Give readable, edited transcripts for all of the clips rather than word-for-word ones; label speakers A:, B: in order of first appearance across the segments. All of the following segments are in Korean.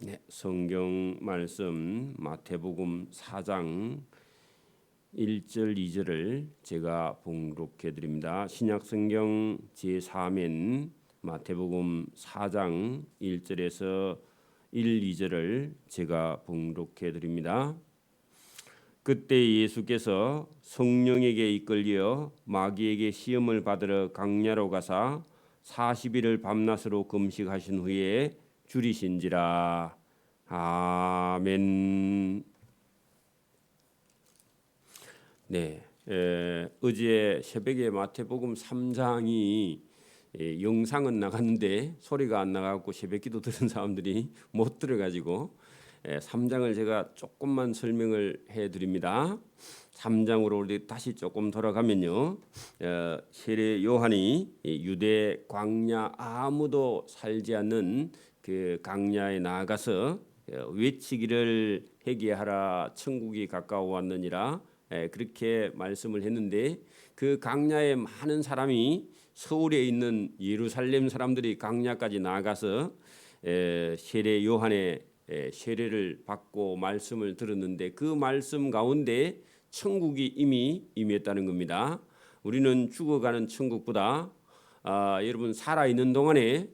A: 네, 성경 말씀 마태복음 4장 1절 2절을 제가 봉독해 드립니다. 신약 성경 제4면 마태복음 4장 1절에서 1, 2절을 제가 봉독해 드립니다. 그때 예수께서 성령에게 이끌려 마귀에게 시험을 받으러 광야로 가사 40일을 밤낮으로 금식하신 후에 줄이신지라. 아멘. 네, 어제 새벽에 마태복음 3장이 영상은 나갔는데 소리가 안 나가고 새벽기도 들은 사람들이 못 들어가지고 3장을 제가 조금만 설명을 해드립니다. 3장으로 우리 다시 조금 돌아가면요, 세례 요한이 유대 광야 아무도 살지 않는 그 광야에 나가서 외치기를 회개하라 천국이 가까워 왔느니라 그렇게 말씀을 했는데, 그 광야에 많은 사람이 서울에 있는 예루살렘 사람들이 광야까지 나가서 세례 요한의 세례를 받고 말씀을 들었는데, 그 말씀 가운데 천국이 이미 임했다는 겁니다. 우리는 죽어가는 천국보다 여러분 살아있는 동안에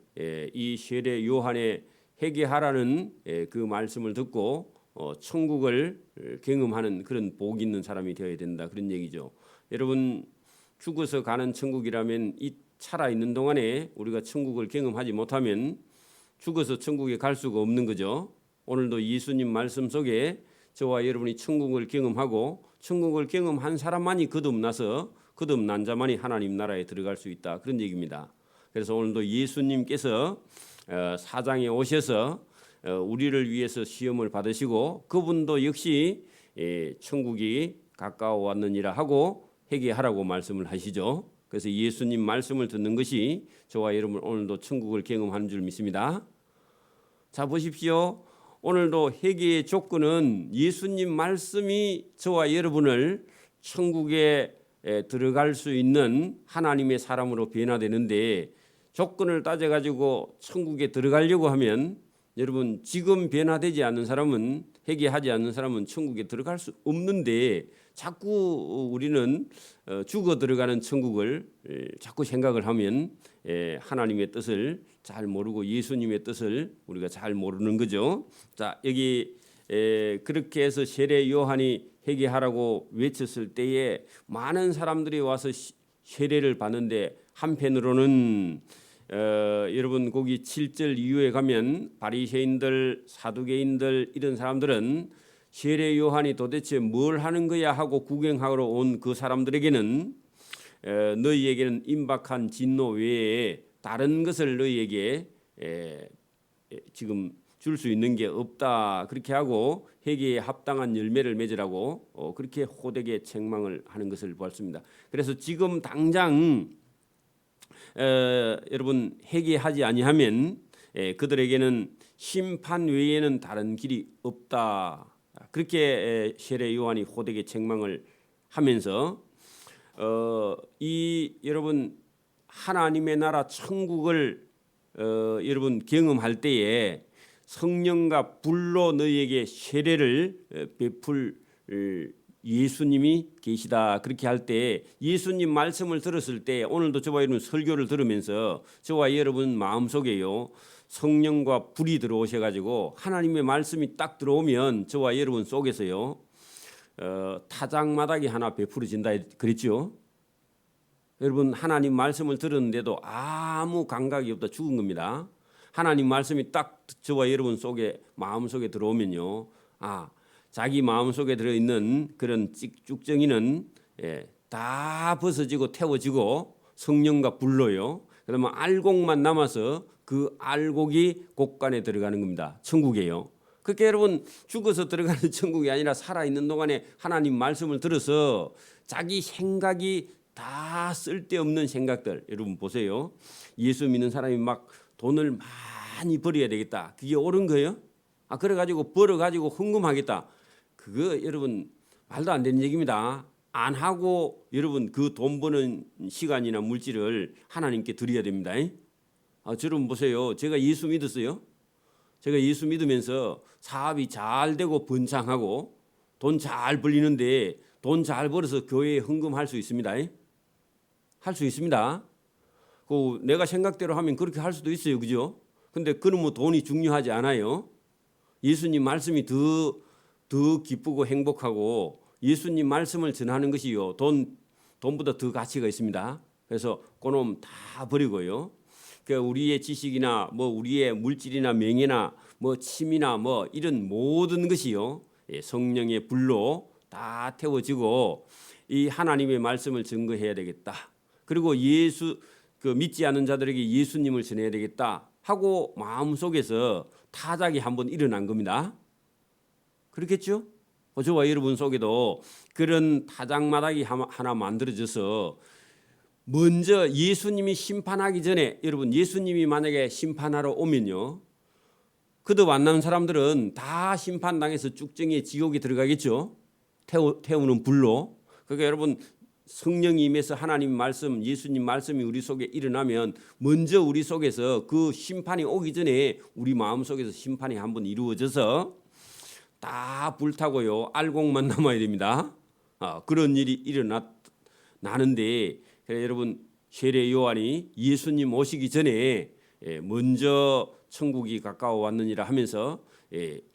A: 이 세례 요한의 회개하라는 그 말씀을 듣고 천국을 경험하는 그런 복 있는 사람이 되어야 된다, 그런 얘기죠. 여러분 죽어서 가는 천국이라면 이 살아있는 동안에 우리가 천국을 경험하지 못하면 죽어서 천국에 갈 수가 없는 거죠. 오늘도 예수님 말씀 속에 저와 여러분이 천국을 경험하고 천국을 경험한 사람만이 거듭나서 거듭난 자만이 하나님 나라에 들어갈 수 있다, 그런 얘기입니다. 그래서 오늘도 예수님께서 사장에 오셔서 우리를 위해서 시험을 받으시고 그분도 역시 천국이 가까워 왔느니라 하고 회개하라고 말씀을 하시죠. 그래서 예수님 말씀을 듣는 것이 저와 여러분 오늘도 천국을 경험하는 줄 믿습니다. 자, 보십시오. 오늘도 회개의 조건은 예수님 말씀이 저와 여러분을 천국에 들어갈 수 있는 하나님의 사람으로 변화되는데, 조건을 따져가지고 천국에 들어가려고 하면 여러분 지금 변화되지 않는 사람은, 회개하지 않는 사람은 천국에 들어갈 수 없는데, 자꾸 우리는 죽어 들어가는 천국을 자꾸 생각을 하면 하나님의 뜻을 잘 모르고 예수님의 뜻을 우리가 잘 모르는 거죠. 자, 여기 그렇게 해서 세례 요한이 회개하라고 외쳤을 때에 많은 사람들이 와서 세례를 받는데, 한편으로는 여러분 거기 7절 이후에 가면 바리새인들, 사두개인들 이런 사람들은 세례 요한이 도대체 뭘 하는 거야 하고 구경하러 온 그 사람들에게는 너희에게는 임박한 진노 외에 다른 것을 너희에게 지금 줄 수 있는 게 없다, 그렇게 하고 회개에 합당한 열매를 맺으라고 그렇게 호되게 책망을 하는 것을 보았습니다. 그래서 지금 당장 여러분 회개하지 아니하면 그들에게는 심판 외에는 다른 길이 없다, 그렇게 세례 요한이 호되게 책망을 하면서 이 여러분 하나님의 나라 천국을 여러분 경험할 때에 성령과 불로 너희에게 세례를 베풀 예수님이 계시다, 그렇게 할 때 예수님 말씀을 들었을 때, 오늘도 저와 여러분 설교를 들으면서 저와 여러분 마음속에요 성령과 불이 들어오셔가지고 하나님의 말씀이 딱 들어오면 저와 여러분 속에서요 타작마당이 하나 베풀어진다 그랬죠. 여러분 하나님 말씀을 들었는데도 아무 감각이 없다, 죽은 겁니다. 하나님 말씀이 딱 저와 여러분 속에 마음속에 들어오면요, 자기 마음속에 들어있는 그런 쭉정이는 다 벗어지고 태워지고 성령과 불로요, 그러면 알곡만 남아서 그 알곡이 곳간에 들어가는 겁니다. 천국이에요. 그렇게 여러분 죽어서 들어가는 천국이 아니라 살아있는 동안에 하나님 말씀을 들어서 자기 생각이 다 쓸데없는 생각들, 여러분 보세요. 예수 믿는 사람이 막 돈을 많이 벌어야 되겠다, 그게 옳은 거예요? 그래가지고 벌어가지고 헌금하겠다, 그거 여러분 말도 안 되는 얘기입니다. 안 하고 여러분 그 돈 버는 시간이나 물질을 하나님께 드려야 됩니다. 여러분 보세요. 제가 예수 믿었어요. 제가 예수 믿으면서 사업이 잘 되고 번창하고 돈 잘 벌리는데 돈 잘 벌어서 교회에 헌금할 수 있습니다. 할 수 있습니다. 내가 생각대로 하면 그렇게 할 수도 있어요. 그죠? 근데 그는 뭐 돈이 중요하지 않아요. 예수님 말씀이 더 기쁘고 행복하고 예수님 말씀을 전하는 것이요. 돈보다 더 가치가 있습니다. 그래서 그놈 다 버리고요. 우리의 지식이나 뭐 우리의 물질이나 명예나 뭐 취미나 뭐 이런 모든 것이요. 성령의 불로 다 태워지고 이 하나님의 말씀을 증거해야 되겠다. 그리고 믿지 않는 자들에게 예수님을 전해야 되겠다 하고 마음속에서 타작이 한번 일어난 겁니다. 그렇겠죠? 저와 여러분 속에도 그런 타작마당이 하나 만들어져서 먼저 예수님이 심판하기 전에 여러분 예수님이 만약에 심판하러 오면요. 그도 만나는 사람들은 다 심판당해서 쭉정이에 지옥에 들어가겠죠. 태우는 불로. 그러니까 여러분 성령이 임해서 하나님 말씀, 예수님 말씀이 우리 속에 일어나면 먼저 우리 속에서 그 심판이 오기 전에 우리 마음 속에서 심판이 한번 이루어져서 다 불타고요. 알곡만 남아야 됩니다. 그런 일이 일어나는데 여러분 세례 요한이 예수님 오시기 전에 먼저 천국이 가까워 왔느니라 하면서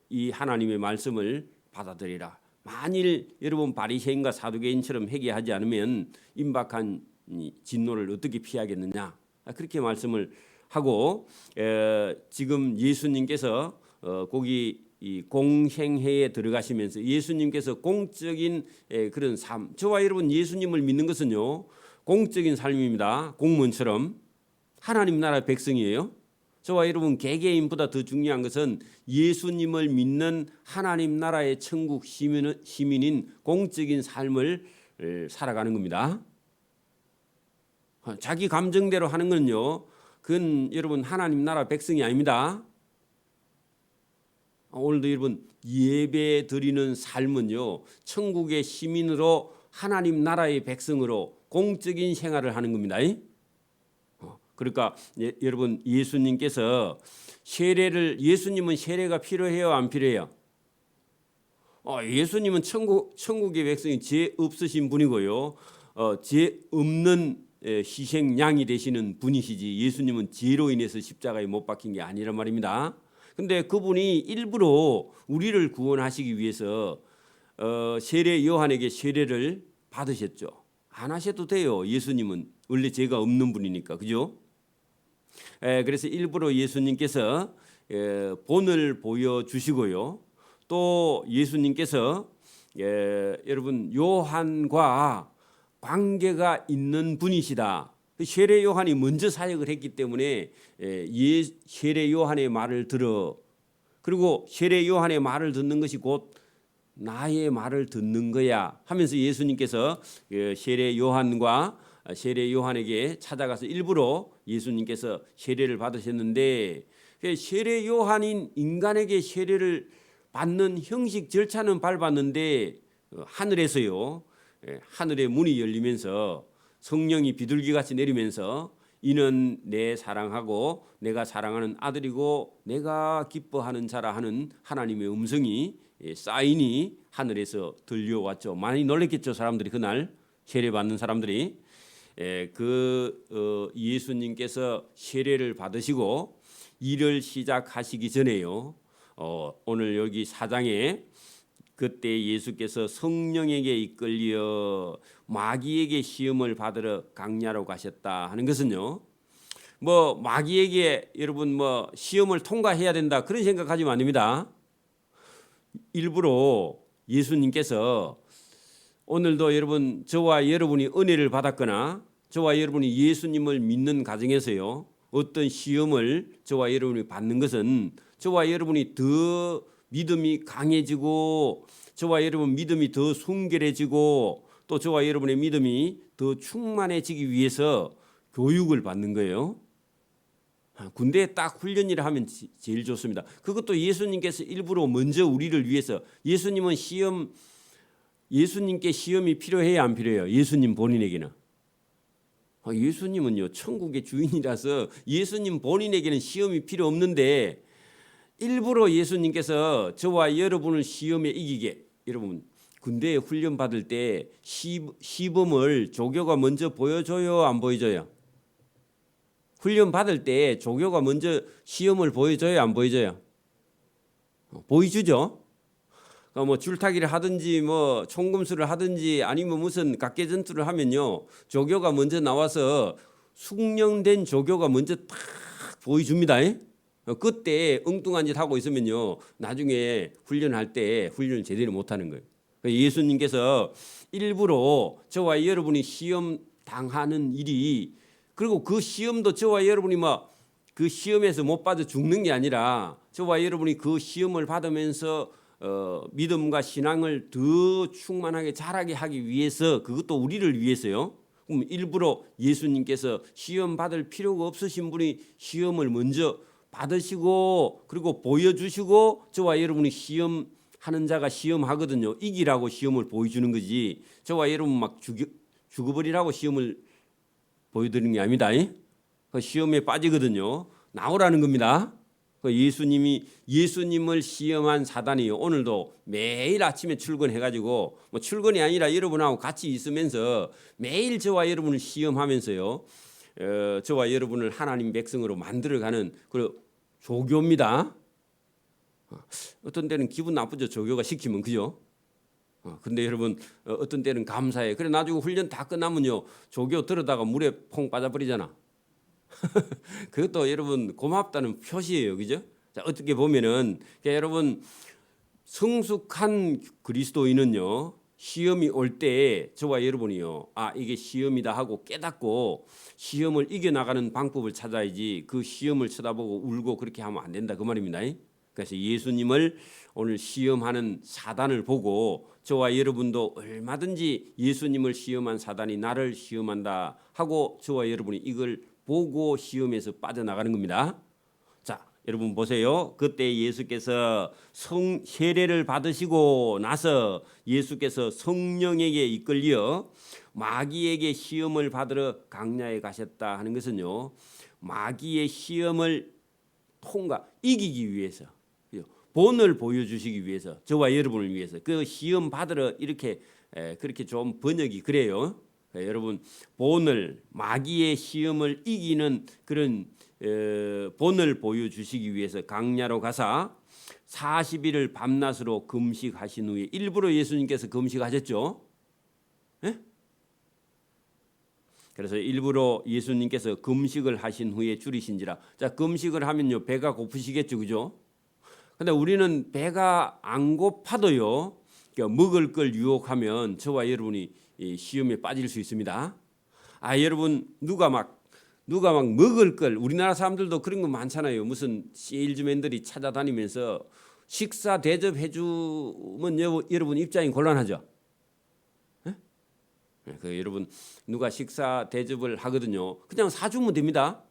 A: 이 하나님의 말씀을 받아들이라. 만일 여러분 바리새인과 사두개인처럼 회개하지 않으면 임박한 진노를 어떻게 피하겠느냐 그렇게 말씀을 하고 지금 예수님께서 거기 이 공생회에 들어가시면서 예수님께서 공적인 그런 삶 저와 여러분 예수님을 믿는 것은요 공적인 삶입니다. 공무원처럼 하나님 나라 백성이에요. 저와 여러분 개개인보다 더 중요한 것은 예수님을 믿는 하나님 나라의 천국 시민인 공적인 삶을 살아가는 겁니다. 자기 감정대로 하는 건요. 그건 여러분 하나님 나라 백성이 아닙니다. 오늘도 여러분 예배 드리는 삶은요. 천국의 시민으로 하나님 나라의 백성으로 공적인 생활을 하는 겁니다. 그러니까 여러분 예수님께서 예수님은 세례가 필요해요, 안 필요해요? 예수님은 천국의 백성이 죄 없으신 분이고요. 죄 없는 희생양이 되시는 분이시지 예수님은 죄로 인해서 십자가에 못 박힌 게 아니란 말입니다. 근데 그분이 일부러 우리를 구원하시기 위해서 세례 요한에게 세례를 받으셨죠. 안 하셔도 돼요. 예수님은 원래 죄가 없는 분이니까. 그죠? 그래서 일부러 예수님께서 본을 보여주시고요. 또 예수님께서 여러분 요한과 관계가 있는 분이시다. 세례 요한이 먼저 사역을 했기 때문에 세례 요한의 말을 들어 그리고 세례 요한의 말을 듣는 것이 곧 나의 말을 듣는 거야 하면서 예수님께서 세례 요한과 세례 요한에게 찾아가서 일부러 예수님께서 세례를 받으셨는데 세례 요한인 인간에게 세례를 받는 형식 절차는 밟았는데 하늘에서요 하늘의 문이 열리면서 성령이 비둘기같이 내리면서 이는 내 사랑하고 내가 사랑하는 아들이고 내가 기뻐하는 자라 하는 하나님의 음성이 사인이 하늘에서 들려왔죠. 많이 놀랬겠죠. 사람들이 그날 세례 받는 사람들이 예수님께서 세례를 받으시고 일을 시작하시기 전에요. 오늘 여기 4장에 그때 예수께서 성령에게 이끌려 마귀에게 시험을 받으러 강야로 가셨다 하는 것은요. 뭐 마귀에게 여러분 뭐 시험을 통과해야 된다 그런 생각하시면 안 됩니다. 일부러 예수님께서 오늘도 여러분 저와 여러분이 은혜를 받았거나 저와 여러분이 예수님을 믿는 가정에서요. 어떤 시험을 저와 여러분이 받는 것은 저와 여러분이 더 믿음이 강해지고 저와 여러분 믿음이 더 순결해지고 또 저와 여러분의 믿음이 더 충만해지기 위해서 교육을 받는 거예요. 군대에 딱 훈련이라 하면 제일 좋습니다. 그것도 예수님께서 일부러 먼저 우리를 위해서 예수님께 시험이 필요해야 안 필요해요? 예수님 본인에게는. 예수님은요 천국의 주인이라서 예수님 본인에게는 시험이 필요 없는데 일부러 예수님께서 저와 여러분을 시험에 이기게, 여러분 군대에 훈련 받을 때 시범을 조교가 먼저 보여줘요, 안 보여줘요? 훈련 받을 때 조교가 먼저 시험을 보여줘요, 안 보여줘요? 보여주죠. 뭐 줄타기를 하든지 뭐 총검술을 하든지 아니면 무슨 각개전투를 하면요, 조교가 먼저 나와서 숙련된 조교가 먼저 탁 보여줍니다. 그때 엉뚱한 짓 하고 있으면요, 나중에 훈련할 때 훈련을 제대로 못하는 거예요. 예수님께서 일부러 저와 여러분이 시험 당하는 일이, 그리고 그 시험도 저와 여러분이 막 그 시험에서 못 받아 죽는 게 아니라 저와 여러분이 그 시험을 받으면서 믿음과 신앙을 더 충만하게 자라게 하기 위해서, 그것도 우리를 위해서요. 그럼 일부러 예수님께서 시험 받을 필요가 없으신 분이 시험을 먼저 받으시고 그리고 보여주시고 저와 여러분이 시험하는 자가 시험하거든요. 이기라고 시험을 보여주는 거지, 저와 여러분 막 죽어버리라고 시험을 보여드리는 게 아닙니다. 그 시험에 빠지거든요. 나오라는 겁니다. 예수님을 시험한 사단이 오늘도 매일 아침에 출근해가지고, 뭐 출근이 아니라 여러분하고 같이 있으면서 매일 저와 여러분을 시험하면서요, 저와 여러분을 하나님 백성으로 만들어가는 그 조교입니다. 어떤 때는 기분 나쁘죠, 조교가 시키면, 그죠? 근데 여러분 어떤 때는 감사해. 그래 나중에 훈련 다 끝나면요, 조교 들어다가 물에 퐁 빠져버리잖아. 그것도 여러분 고맙다는 표시예요, 그죠? 자, 어떻게 보면은 여러분 성숙한 그리스도인은요, 시험이 올 때 저와 여러분이요, 아 이게 시험이다 하고 깨닫고 시험을 이겨나가는 방법을 찾아야지, 그 시험을 쳐다보고 울고 그렇게 하면 안 된다, 그 말입니다. 그래서 예수님을 오늘 시험하는 사단을 보고 저와 여러분도 얼마든지 예수님을 시험한 사단이 나를 시험한다 하고 저와 여러분이 이걸 보고 시험에서 빠져나가는 겁니다. 자, 여러분 보세요. 그때 예수께서 세례를 받으시고 나서 예수께서 성령에게 이끌려 마귀에게 시험을 받으러 광야에 가셨다 하는 것은요, 마귀의 시험을 이기기 위해서, 본을 보여주시기 위해서, 저와 여러분을 위해서 그 시험 받으러 이렇게 그렇게 좀 번역이 그래요. 여러분 본을, 마귀의 시험을 이기는 그런 본을 보여주시기 위해서 광야로 가사 40일을 밤낮으로 금식하신 후에, 일부러 예수님께서 금식하셨죠. 예? 그래서 일부러 예수님께서 금식을 하신 후에 줄이신지라. 자, 금식을 하면요 배가 고프시겠죠, 그죠? 근데 우리는 배가 안 고파도요, 먹을 걸 유혹하면 저와 여러분이 시험에 빠질 수 있습니다. 아, 여러분 누가 막 먹을 걸, 우리나라 사람들도 그런 거 많잖아요. 무슨 세일즈맨들이 찾아다니면서 식사 대접해 주면 여러분 입장이 곤란하죠. 여러분 누가 식사 대접을 하거든요, 그냥 사주면 됩니다.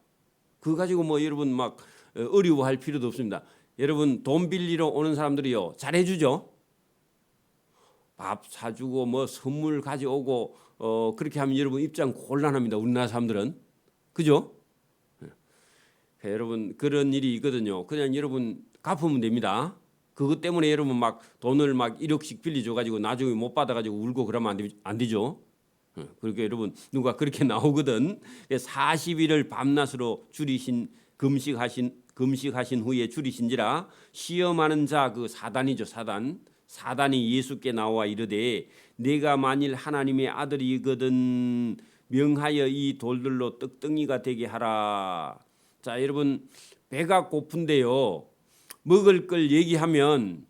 A: 그거 가지고 뭐 여러분 막 어려워할 필요도 없습니다. 여러분 돈 빌리러 오는 사람들이요 잘해주죠. 밥 사주고 뭐 선물 가져오고 그렇게 하면 여러분 입장 곤란합니다, 우리나라 사람들은. 그죠? 여러분 그런 일이 있거든요. 그냥 여러분 갚으면 됩니다. 그것 때문에 여러분 막 돈을 막 1억씩 빌려줘 가지고 나중에 못 받아 가지고 울고 그러면 안 되죠. 그러니까 여러분 누가 그렇게 나오거든. 40일을 밤낮으로 줄이신 금식하신 후에 줄이신지라. 시험하는 자, 그 사단이죠, 사단이 예수께 나와 이르되 내가 만일 하나님의 아들이거든 명하여 이 돌들로 떡덩이가 되게 하라. 자, 여러분 배가 고픈데요, 먹을 걸 얘기하면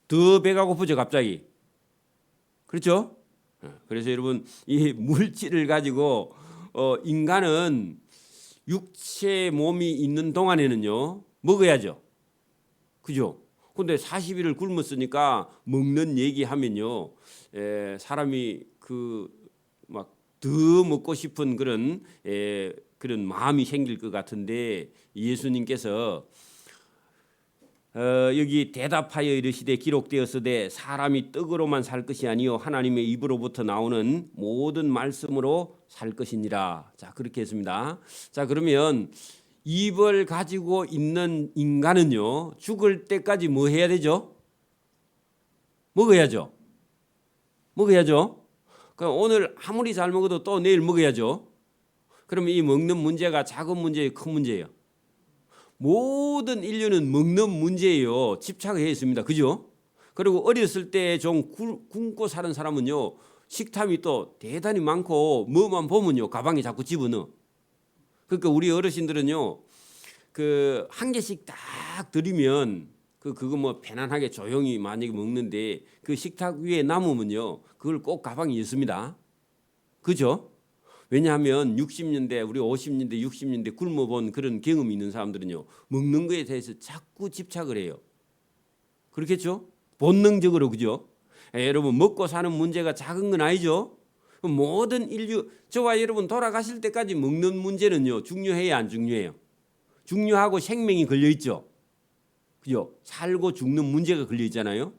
A: 더 배가 고프죠, 갑자기. 그렇죠? 그래서 여러분 이 물질을 가지고 인간은 육체 몸이 있는 동안에는요 먹어야죠, 그죠? 근데 40일을 굶었으니까 먹는 얘기하면요, 사람이 그 막 더 먹고 싶은 그런 마음이 생길 것 같은데, 예수님께서 여기 대답하여 이르시되 기록되었으되 사람이 떡으로만 살 것이 아니요 하나님의 입으로부터 나오는 모든 말씀으로 살 것이니라. 자, 그렇게 했습니다. 자, 그러면 입을 가지고 있는 인간은요, 죽을 때까지 뭐 해야 되죠? 먹어야죠. 먹어야죠. 그럼 오늘 아무리 잘 먹어도 또 내일 먹어야죠. 그러면 이 먹는 문제가 작은 문제예요, 큰 문제예요? 모든 인류는 먹는 문제예요. 집착을 했습니다. 그죠? 그리고 어렸을 때 좀 굶고 사는 사람은요, 식탐이 또 대단히 많고 뭐만 보면요, 가방에 자꾸 집어넣어. 그러니까 우리 어르신들은요, 그 한 개씩 딱 드리면 그거 뭐 편안하게 조용히 만약에 먹는데 그 식탁 위에 남으면요, 그걸 꼭 가방에 있습니다. 그죠? 왜냐하면 60년대, 우리 50년대, 60년대 굶어본 그런 경험이 있는 사람들은요, 먹는 거에 대해서 자꾸 집착을 해요. 그렇겠죠? 본능적으로. 그죠? 여러분, 먹고 사는 문제가 작은 건 아니죠? 모든 인류, 저와 여러분 돌아가실 때까지 먹는 문제는요, 중요해야 안 중요해요? 중요하고 생명이 걸려 있죠. 그죠? 살고 죽는 문제가 걸려 있잖아요.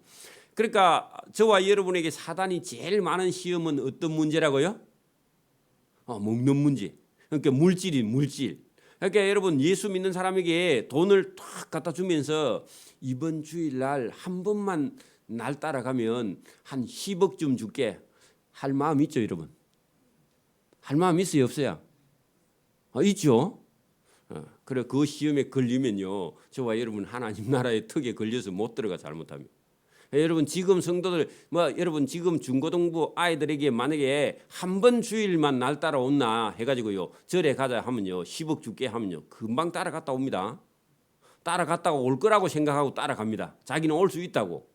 A: 그러니까 저와 여러분에게 사단이 제일 많은 시험은 어떤 문제라고요? 먹는 문제. 그러니까 물질인 물질. 그러니까 여러분, 예수 믿는 사람에게 돈을 탁 갖다 주면서 이번 주일날 한 번만 날 따라가면 한 10억쯤 줄게 할 마음 있죠, 여러분? 할 마음 있어요, 없어요? 있죠. 그래, 그 시험에 걸리면요, 저와 여러분 하나님 나라의 턱에 걸려서 못 들어가, 잘못하면. 여러분, 지금 성도들, 여러분 지금 중고등부 아이들에게 만약에 한 번 주일만 날 따라온나 해가지고요, 절에 가자 하면요, 10억 줄게 하면요, 금방 따라갔다 옵니다. 따라갔다가 올 거라고 생각하고 따라갑니다. 자기는 올 수 있다고.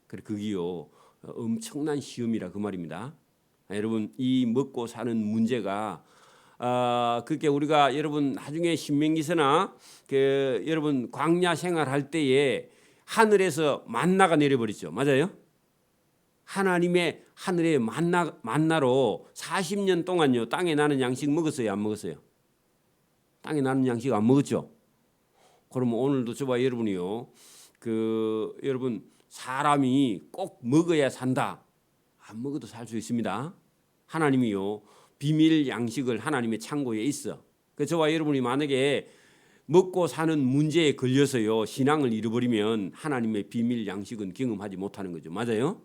A: 그래, 그게요, 엄청난 시험이라 그 말입니다. 여러분, 이 먹고 사는 문제가 그게 우리가 여러분 나중에 신명기서나 여러분 광야 생활할 때에 하늘에서 만나가 내려버리죠. 맞아요? 하나님의 하늘의 만나로 40년 동안요, 땅에 나는 양식 먹었어요, 안 먹었어요? 땅에 나는 양식 안 먹었죠. 그러면 오늘도 저와 여러분이요, 여러분 사람이 꼭 먹어야 산다, 안 먹어도 살 수 있습니다. 하나님이요, 비밀 양식을 하나님의 창고에 있어. 그 저와 여러분이 만약에 먹고 사는 문제에 걸려서요, 신앙을 잃어버리면 하나님의 비밀 양식은 경험하지 못하는 거죠. 맞아요?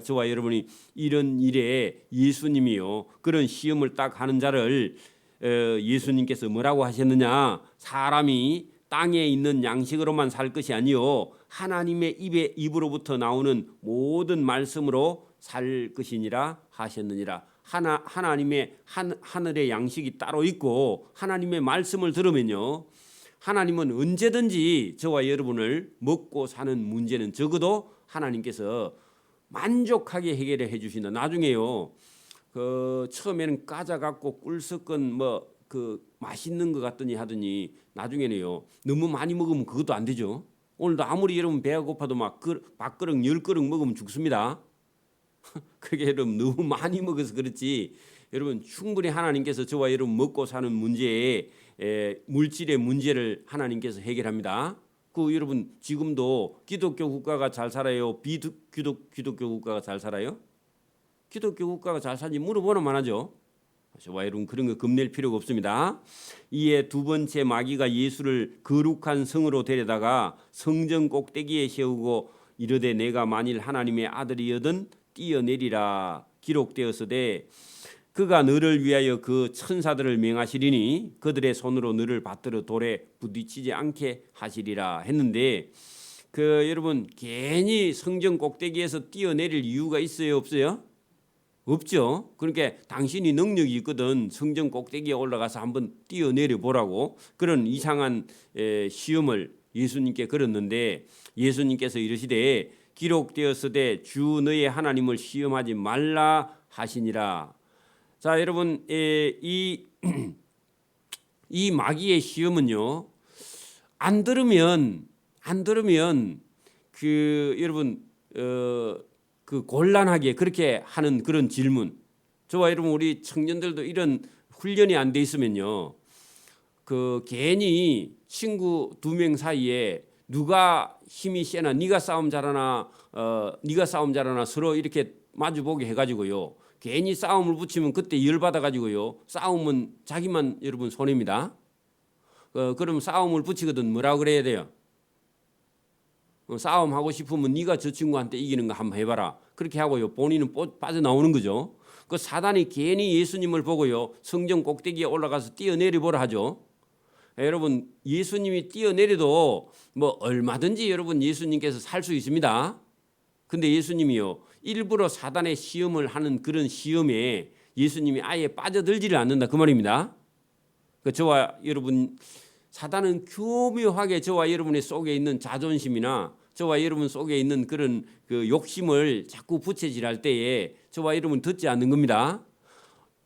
A: 저와 여러분이 이런 일에 예수님이요, 그런 시험을 딱 하는 자를 예수님께서 뭐라고 하셨느냐? 사람이 땅에 있는 양식으로만 살 것이 아니요, 하나님의 입으로부터 나오는 모든 말씀으로 살 것이니라 하셨느니라. 하나님의 하늘의 양식이 따로 있고 하나님의 말씀을 들으면요, 하나님은 언제든지 저와 여러분을 먹고 사는 문제는 적어도 하나님께서 만족하게 해결해 주신다. 나중에요, 처음에는 까자갖고 꿀 섞은 맛있는 것 같더니 하더니 나중에는요, 너무 많이 먹으면 그것도 안 되죠. 오늘도 아무리 여러분 배가 고파도 밥그릇 10그릇 먹으면 죽습니다. 그게 여러분 너무 많이 먹어서 그렇지, 여러분 충분히 하나님께서 저와 여러분 먹고 사는 문제에 물질의 문제를 하나님께서 해결합니다. 여러분 지금도 기독교 국가가 잘 살아요? 기독교 국가가 잘 살아요? 기독교 국가가 잘 사는지 물어보나만 하죠. 저와 여러분 그런 거 겁낼 필요가 없습니다. 이에 두 번째 마귀가 예수를 거룩한 성으로 데려다가 성전 꼭대기에 세우고 이르되 내가 만일 하나님의 아들이여든 뛰어내리라. 기록되었으되 그가 너를 위하여 그 천사들을 명하시리니 그들의 손으로 너를 받들어 돌에 부딪히지 않게 하시리라 했는데, 여러분 괜히 성전 꼭대기에서 뛰어내릴 이유가 있어요, 없어요? 없죠. 그러니까 당신이 능력이 있거든 성전 꼭대기에 올라가서 한번 뛰어내려 보라고 그런 이상한 시험을 예수님께 걸었는데, 예수님께서 이르시되 기록되었으되 주 너의 하나님을 시험하지 말라 하시니라. 자, 여러분, 이 마귀의 시험은요, 안 들으면 여러분 곤란하게 그렇게 하는 그런 질문. 저와 여러분 우리 청년들도 이런 훈련이 안 돼 있으면요, 괜히 친구 2명 사이에 누가 힘이 세나, 네가 싸움 잘하나 서로 이렇게 마주보게 해가지고요, 괜히 싸움을 붙이면 그때 열받아 가지고요, 싸움은 자기만 여러분 손해입니다. 그럼 싸움을 붙이거든 뭐라고 그래야 돼요? 싸움하고 싶으면 네가 저 친구한테 이기는 거 한번 해봐라. 그렇게 하고요. 본인은 빠져나오는 거죠. 그 사단이 괜히 예수님을 보고요. 성전 꼭대기에 올라가서 뛰어내려 보라 하죠. 여러분 예수님이 뛰어내려도 뭐 얼마든지 여러분 예수님께서 살 수 있습니다. 근데 예수님이요. 일부러 사단의 시험을 하는 그런 시험에 예수님이 아예 빠져들지를 않는다 그 말입니다. 저와 여러분 사단은 교묘하게 저와 여러분의 속에 있는 자존심이나 저와 여러분 속에 있는 그런 그 욕심을 자꾸 부채질할 때에 저와 여러분 듣지 않는 겁니다.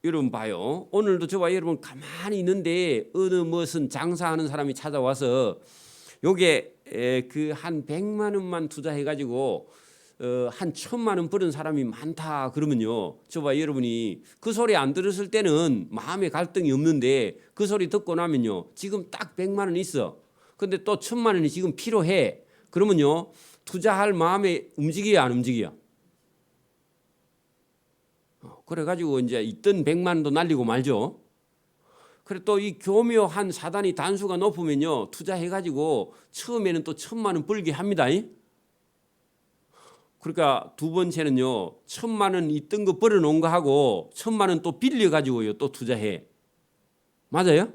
A: 여러분 봐요. 오늘도 저와 여러분 가만히 있는데 어느 무슨 장사하는 사람이 찾아와서 요게 그 한 100만 원만 투자해 가지고 한 1000만 원 버는 사람이 많다 그러면요. 저와 여러분이 그 소리 안 들었을 때는 마음에 갈등이 없는데 그 소리 듣고 나면요. 지금 딱 100만 원 있어. 근데 또 1000만 원이 지금 필요해. 그러면요. 투자할 마음에 움직여야 안 움직여? 그래가지고 이제 있던 100만 원도 날리고 말죠. 그래 또 이 교묘한 사단이 단수가 높으면요. 투자해가지고 처음에는 또 1000만 원 벌게 합니다. 그러니까 두 번째는요. 1000만 원 있던 거 벌어놓은 거 하고 1000만 원 또 빌려가지고요. 또 투자해. 맞아요?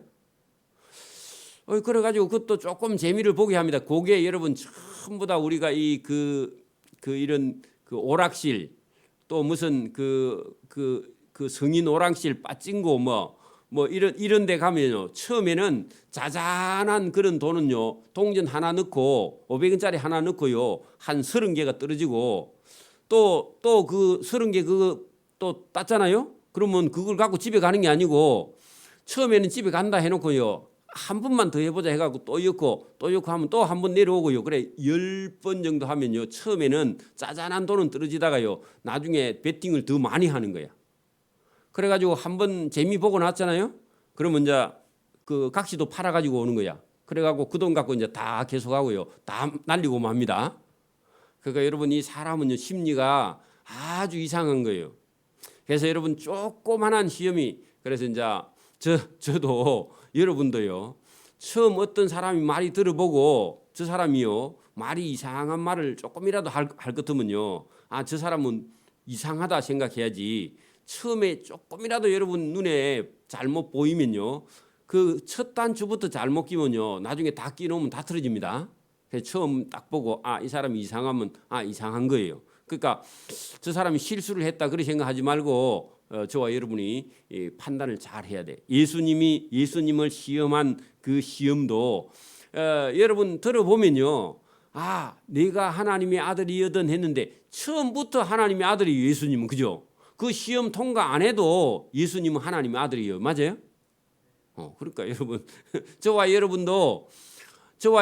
A: 그래가지고 그것도 조금 재미를 보게 합니다. 그게 여러분 전부 다 우리가 이런 오락실 또 무슨 성인 오락실 빠찡고 뭐 이런 데 가면요. 처음에는 자잘한 그런 돈은요. 동전 하나 넣고 500원짜리 하나 넣고요. 한 30개가 떨어지고 또 그 30개 그거 또 땄잖아요. 그러면 그걸 갖고 집에 가는 게 아니고 처음에는 집에 간다 해놓고요. 한 번만 더 해보자 해갖고 또 엮고 하면 또 한 번 내려오고요. 그래 10번 정도 하면요. 처음에는 짜잔한 돈은 떨어지다가요. 나중에 베팅을 더 많이 하는 거야. 그래가지고 한번 재미 보고 났잖아요. 그러면 이제 그 각시도 팔아가지고 오는 거야. 그래가지고 그 돈 갖고 이제 다 계속하고요. 다 날리고 맙니다. 그러니까 여러분 이 사람은요 심리가 아주 이상한 거예요. 그래서 여러분 조그만한 시험이 그래서 이제 저도 여러분도요. 처음 어떤 사람이 말이 들어보고 저 사람이요 말이 이상한 말을 조금이라도 할 것 같으면요. 저 사람은 이상하다 생각해야지. 처음에 조금이라도 여러분 눈에 잘못 보이면요. 그 첫 단추부터 잘못 끼면요. 나중에 다 끼놓으면 다 틀어집니다. 그래서 처음 딱 보고 이 사람이 이상하면 이상한 거예요. 그러니까 저 사람이 실수를 했다 그렇게 생각하지 말고 저와 여러분이 판단을 잘 해야 돼. 예수님을 시험한 그 시험도 여러분 들어보면요. 내가 하나님의 아들이거든 했는데 처음부터 하나님의 아들이 예수님은 그죠? 그 시험 통과 안 해도 예수님은 하나님의 아들이에요. 맞아요? 그러니까 여러분 저와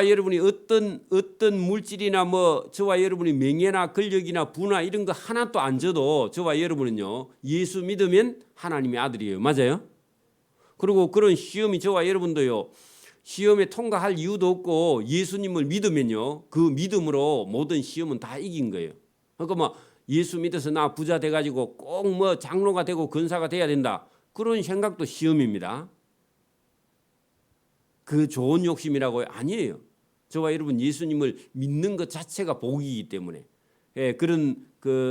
A: 여러분이 어떤 물질이나 저와 여러분이 명예나 권력이나 부나 이런 거 하나도 안 줘도 저와 여러분은요 예수 믿으면 하나님의 아들이에요. 맞아요? 그리고 그런 시험이 저와 여러분도요 시험에 통과할 이유도 없고 예수님을 믿으면요 그 믿음으로 모든 시험은 다 이긴 거예요. 그러니까 예수 믿어서 나 부자 돼가지고 꼭 장로가 되고 권사가 돼야 된다 그런 생각도 시험입니다. 그 좋은 욕심이라고 아니에요. 저와 여러분 예수님을 믿는 것 자체가 복이기 때문에 그런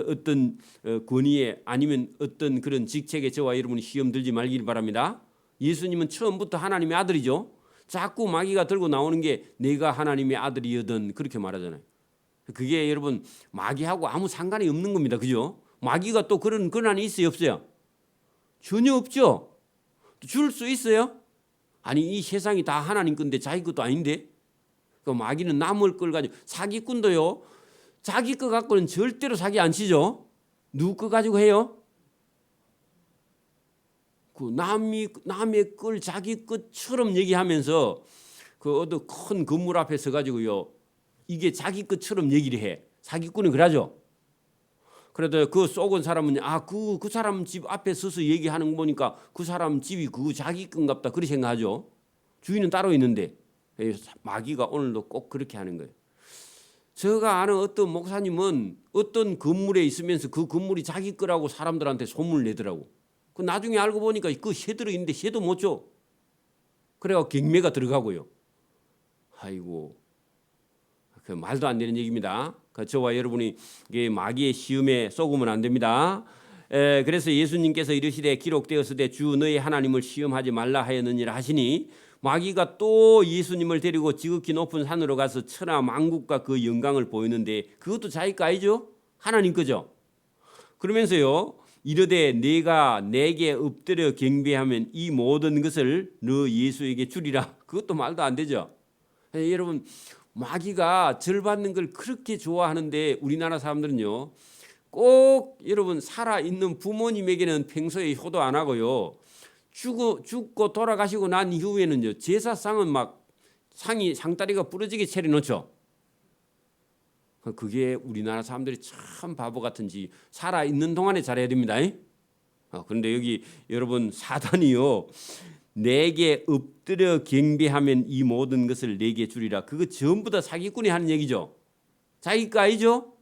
A: 어떤 권위에 아니면 어떤 그런 직책에 저와 여러분이 시험 들지 말길 바랍니다. 예수님은 처음부터 하나님의 아들이죠. 자꾸 마귀가 들고 나오는 게 내가 하나님의 아들이거든 그렇게 말하잖아요. 그게 여러분 마귀하고 아무 상관이 없는 겁니다. 그죠? 마귀가 또 그런 권한이 있어요 없어요? 전혀 없죠. 줄 수 있어요? 이 세상이 다 하나님 건데 자기 것도 아닌데 그 마귀는 남을 걸 가지고 사기꾼도요 자기 거 갖고는 절대로 사기 안 치죠. 누구 거 가지고 해요? 그 남의 걸 자기 것처럼 얘기하면서 그 어디 큰 건물 앞에 서 가지고요 이게 자기 것처럼 얘기를 해. 사기꾼은 그러죠. 그래도 그 쏘은 사람은 그 사람 집 앞에 서서 얘기하는 거 보니까 그 사람 집이 그 자기 건갑다 그렇게 생각하죠. 주인은 따로 있는데 마귀가 오늘도 꼭 그렇게 하는 거예요. 제가 아는 어떤 목사님은 어떤 건물에 있으면서 그 건물이 자기 거라고 사람들한테 소문을 내더라고. 그 나중에 알고 보니까 그 새 들어 있는데 새도 못 줘. 그래가 경매가 들어가고요. 아이고, 그 말도 안 되는 얘기입니다. 저와 여러분이 마귀의 시험에 속으면 안 됩니다. 그래서 예수님께서 이르시되 기록되었으되 주 너희 하나님을 시험하지 말라 하였느니라 하시니, 마귀가 또 예수님을 데리고 지극히 높은 산으로 가서 천하 만국과 그 영광을 보이는데 그것도 자기 거 아니죠? 하나님 거죠. 그러면서요, 이르되 네가 내게 엎드려 경배하면 이 모든 것을 너 예수에게 주리라. 그것도 말도 안 되죠. 여러분, 마귀가 절 받는 걸 그렇게 좋아하는데 우리나라 사람들은요, 꼭 여러분 살아있는 부모님에게는 평소에 효도 안 하고요, 죽고 돌아가시고 난 이후에는요, 제사상은 막 상다리가 부러지게 차려놓죠. 그게 우리나라 사람들이 참 바보 같은지 살아있는 동안에 잘해야 됩니다. 그런데 여기 여러분, 사단이요, 내게 엎드려 경배하면 이 모든 것을 내게 주리라. 그거 전부 다 사기꾼이 하는 얘기죠. 자기 거 아니죠?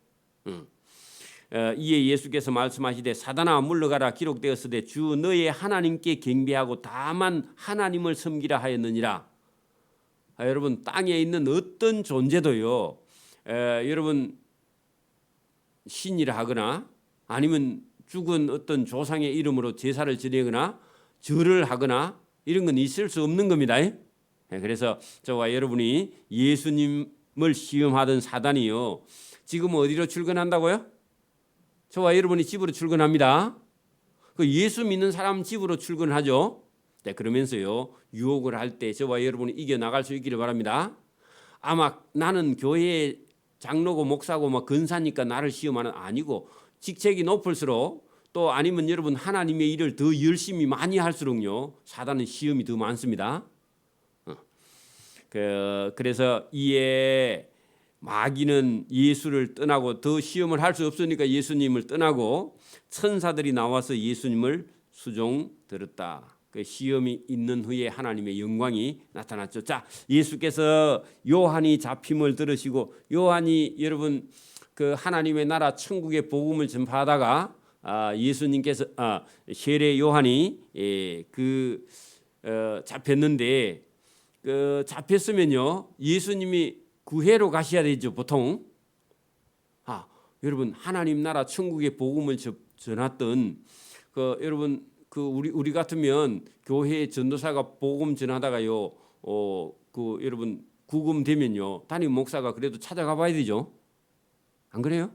A: 이에 예수께서 말씀하시되 사단아 물러가라 기록되었으되 주 너의 하나님께 경배하고 다만 하나님을 섬기라 하였느니라. 여러분, 땅에 있는 어떤 존재도요, 여러분 신이라 하거나 아니면 죽은 어떤 조상의 이름으로 제사를 지내거나 절을 하거나 이런 건 있을 수 없는 겁니다. 그래서 저와 여러분이 예수님을 시험하던 사단이요, 지금 어디로 출근한다고요? 저와 여러분이 집으로 출근합니다. 그 예수 믿는 사람 집으로 출근하죠. 네, 그러면서요, 유혹을 할 때 저와 여러분이 이겨나갈 수 있기를 바랍니다. 아마 나는 교회 장로고 목사고 막 근사니까 나를 시험하는, 아니고 직책이 높을수록, 또 아니면 여러분 하나님의 일을 더 열심히 많이 할수록요, 사단은 시험이 더 많습니다. 그래서 이에 마귀는 예수를 떠나고 더 시험을 할 수 없으니까 예수님을 떠나고 천사들이 나와서 예수님을 수종 들었다. 그 시험이 있는 후에 하나님의 영광이 나타났죠. 자, 예수께서 요한이 잡힘을 들으시고, 요한이 여러분 그 하나님의 나라 천국의 복음을 전파하다가 예수님께서 세례 요한이 잡혔는데, 잡혔으면요, 예수님이 구해로 가셔야 되죠, 보통. 여러분, 하나님 나라 천국의 복음을 전했던 여러분 우리 같으면 교회 전도사가 복음 전하다가요, 여러분 구금되면요, 담임 목사가 그래도 찾아가 봐야 되죠. 안 그래요?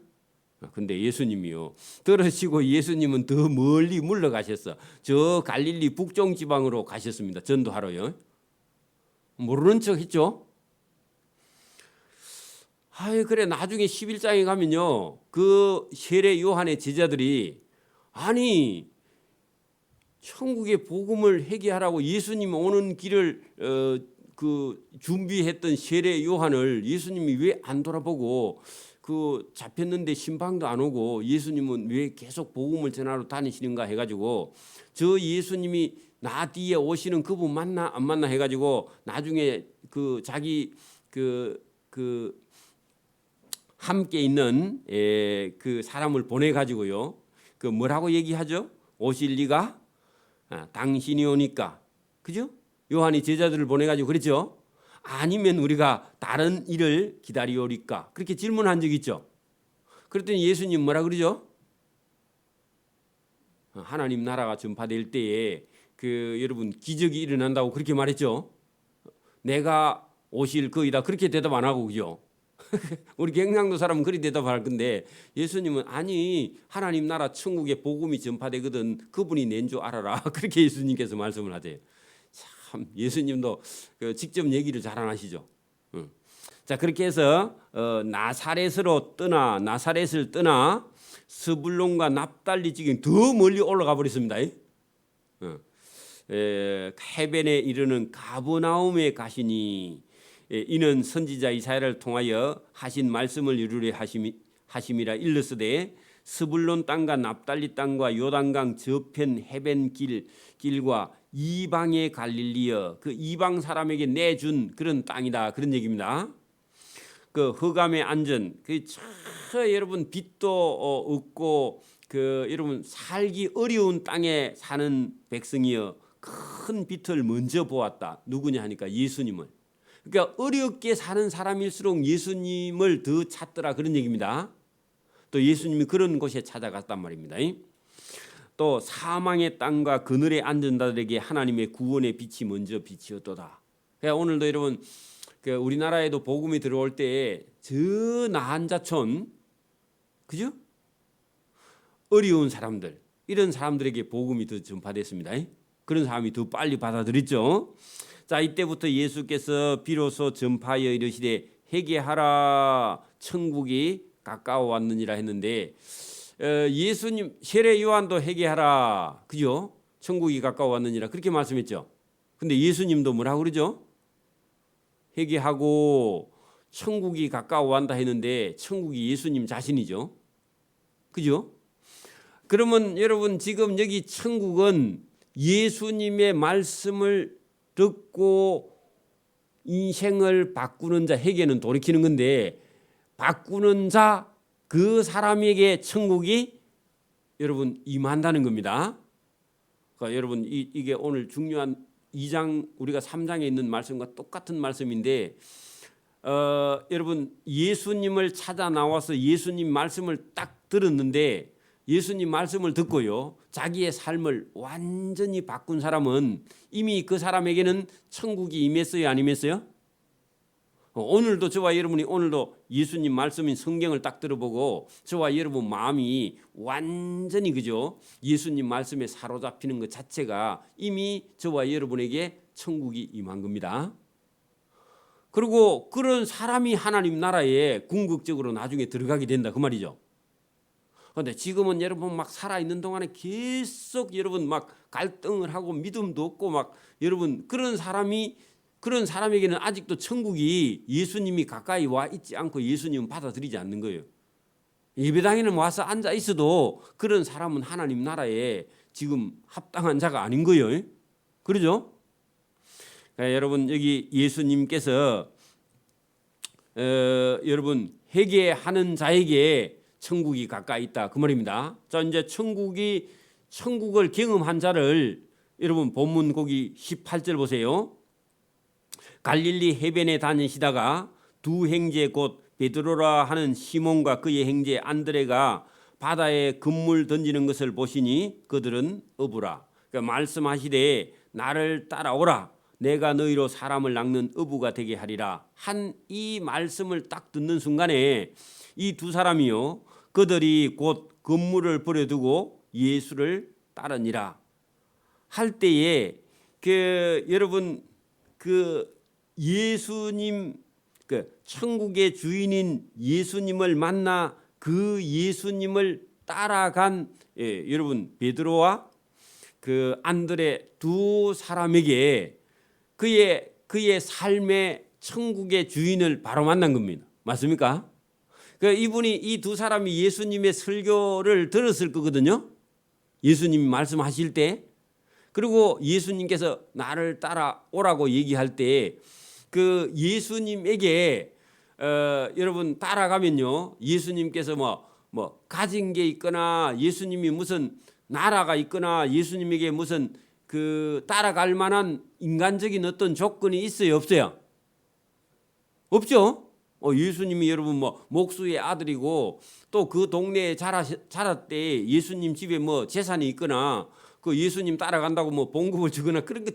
A: 근데 예수님이요, 들으시고 예수님은 더 멀리 물러가셨어. 저 갈릴리 북쪽 지방으로 가셨습니다. 전도하러요. 모르는 척 했죠. 그래, 나중에 11장에 가면요, 그 세례 요한의 제자들이, 아니 천국의 복음을 회개하라고 예수님 오는 길을 준비했던 세례 요한을 예수님이 왜 안 돌아보고, 잡혔는데 신방도 안 오고 예수님은 왜 계속 복음을 전하러 다니시는가 해가지고, 저 예수님이 나 뒤에 오시는 그분 맞나 안 맞나 해가지고 나중에 자기 함께 있는 그 사람을 보내 가지고요, 뭐라고 얘기하죠? 오실 리가 당신이 오니까, 그죠? 요한이 제자들을 보내 가지고 그랬죠. 아니면 우리가 다른 일을 기다리오리까, 그렇게 질문한 적 있죠. 그랬더니 예수님 뭐라 그러죠? 하나님 나라가 전파될 때에 여러분 기적이 일어난다고 그렇게 말했죠. 내가 오실 거이다, 그렇게 대답 안 하고, 그죠? 우리 경상도 사람은 그리 대답할 건데, 예수님은 아니 하나님 나라 천국의 복음이 전파되거든, 그분이 낸 줄 알아라. 그렇게 예수님께서 말씀을 하세요. 참, 예수님도 직접 얘기를 잘 안 하시죠. 자, 그렇게 해서 나사렛을 떠나 스불론과 납달리 지경 더 멀리 올라가 버렸습니다. 해변에 이르는 가버나움에 가시니, 이는 선지자 이사야를 통하여 하신 말씀을 이루려 하심이라 일렀으되, 스불론 땅과 납달리 땅과 요단강 저편 해변 길과 이방의 갈릴리여, 그 이방 사람에게 내준 그런 땅이다, 그런 얘기입니다. 흑암의 안전, 여러분 빛도 없고 여러분 살기 어려운 땅에 사는 백성이여, 큰 빛을 먼저 보았다. 누구냐 하니까 예수님을. 그러니까 어렵게 사는 사람일수록 예수님을 더 찾더라 그런 얘기입니다. 또 예수님이 그런 곳에 찾아갔단 말입니다. 또 사망의 땅과 그늘에 앉은 자들에게 하나님의 구원의 빛이 먼저 비치었도다. 그러니까 오늘도 여러분 우리나라에도 복음이 들어올 때 저 나한 자촌, 그죠? 어려운 사람들, 이런 사람들에게 복음이 더 전파됐습니다. 그런 사람이 더 빨리 받아들였죠. 자, 이때부터 예수께서 비로소 전파하여 이르시되 회개하라 천국이 가까워 왔느니라 했는데 예수님 세례 요한도 회개하라, 그죠? 천국이 가까워 왔느니라 그렇게 말씀했죠. 근데 예수님도 뭐라고 그러죠? 회개하고 천국이 가까워 왔다 했는데 천국이 예수님 자신이죠. 그죠? 그러면 여러분 지금 여기 천국은 예수님의 말씀을 듣고 인생을 바꾸는 자, 회개는 돌이키는 건데 바꾸는 자 그 사람에게 천국이 여러분 임한다는 겁니다. 그러니까 여러분 이게 오늘 중요한 2장 우리가 3장에 있는 말씀과 똑같은 말씀인데 여러분 예수님을 찾아 나와서 예수님 말씀을 딱 들었는데 예수님 말씀을 듣고요 자기의 삶을 완전히 바꾼 사람은 이미 그 사람에게는 천국이 임했어요, 안 임했어요? 오늘도 저와 여러분이 오늘도 예수님 말씀인 성경을 딱 들어보고 저와 여러분 마음이 완전히 그죠? 예수님 말씀에 사로잡히는 것 자체가 이미 저와 여러분에게 천국이 임한 겁니다. 그리고 그런 사람이 하나님 나라에 궁극적으로 나중에 들어가게 된다 그 말이죠. 그런데 지금은 여러분 막 살아있는 동안에 계속 여러분 막 갈등을 하고 믿음도 없고 막 여러분 그런 사람에게는 아직도 천국이 예수님이 가까이 와 있지 않고 예수님은 받아들이지 않는 거예요. 예배당에는 와서 앉아 있어도 그런 사람은 하나님 나라에 지금 합당한 자가 아닌 거예요. 그러죠? 그러니까 여러분 여기 예수님께서 여러분 회개하는 자에게 천국이 가까이 있다 그 말입니다. 자 이제 천국을 경험한 자를 여러분 본문 거기 18절 보세요. 갈릴리 해변에 다니시다가 두 형제 곧 베드로라 하는 시몬과 그의 형제 안드레가 바다에 그물 던지는 것을 보시니 그들은 어부라. 그러니까 말씀하시되 나를 따라오라. 내가 너희로 사람을 낚는 어부가 되게 하리라. 한 이 말씀을 딱 듣는 순간에 이 두 사람이요 그들이 곧 그물을 버려두고 예수를 따르니라 할 때에 여러분 예수님 천국의 주인인 예수님을 만나 그 예수님을 따라간 여러분 베드로와 그 안드레 두 사람에게 그의 삶의 천국의 주인을 바로 만난 겁니다. 맞습니까? 이분이 이 두 사람이 예수님의 설교를 들었을 거거든요. 예수님이 말씀하실 때 그리고 예수님께서 나를 따라오라고 얘기할 때 그 예수님에게 여러분 따라가면요 예수님께서 뭐 가진 게 있거나 예수님이 무슨 나라가 있거나 예수님에게 무슨 따라갈 만한 인간적인 어떤 조건이 있어요, 없어요? 없죠. 예수님이 여러분 목수의 아들이고 또 그 동네에 자랐대 예수님 집에 재산이 있거나 그 예수님 따라간다고 봉급을 주거나 그런 거